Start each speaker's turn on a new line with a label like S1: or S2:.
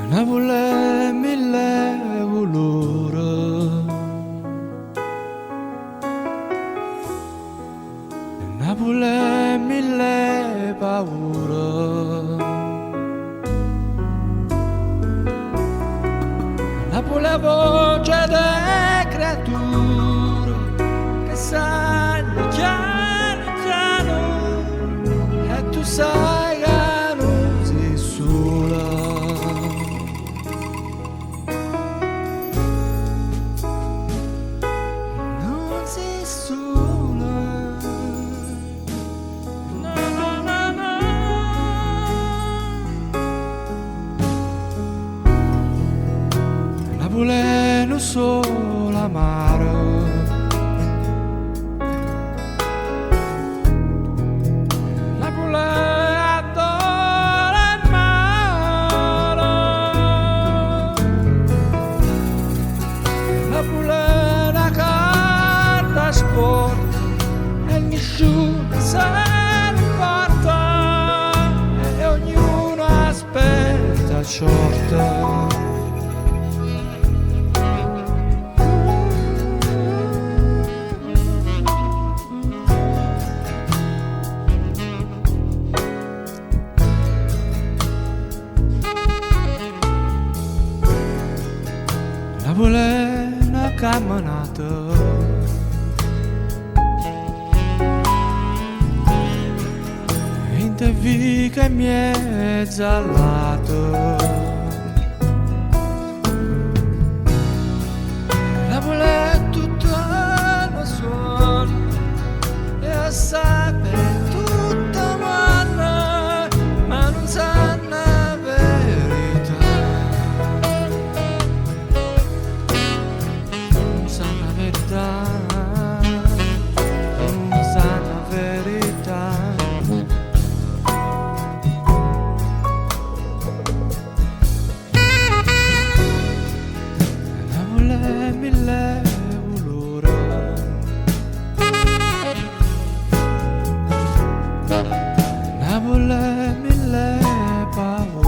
S1: Napoli mille colore, Napoli mille paure, Napoli voce delle creature che sanno chiaro chiaro e tu sai che non sei sola. Non sei sola. No, no, no, no. Napoli non solo amaro, Napoli adora il mare, Napoli è una carta sporca e nessuno se ne importa e ognuno aspetta short. Napoli è una camminata, in te vica in mezzo al lato. Napoli è tutto il suono e sapere tutto mondo, ma non sanno la verità. Non sanno la verità, non sanno la verità. Napoli è mille colori, Napoli è mille paure.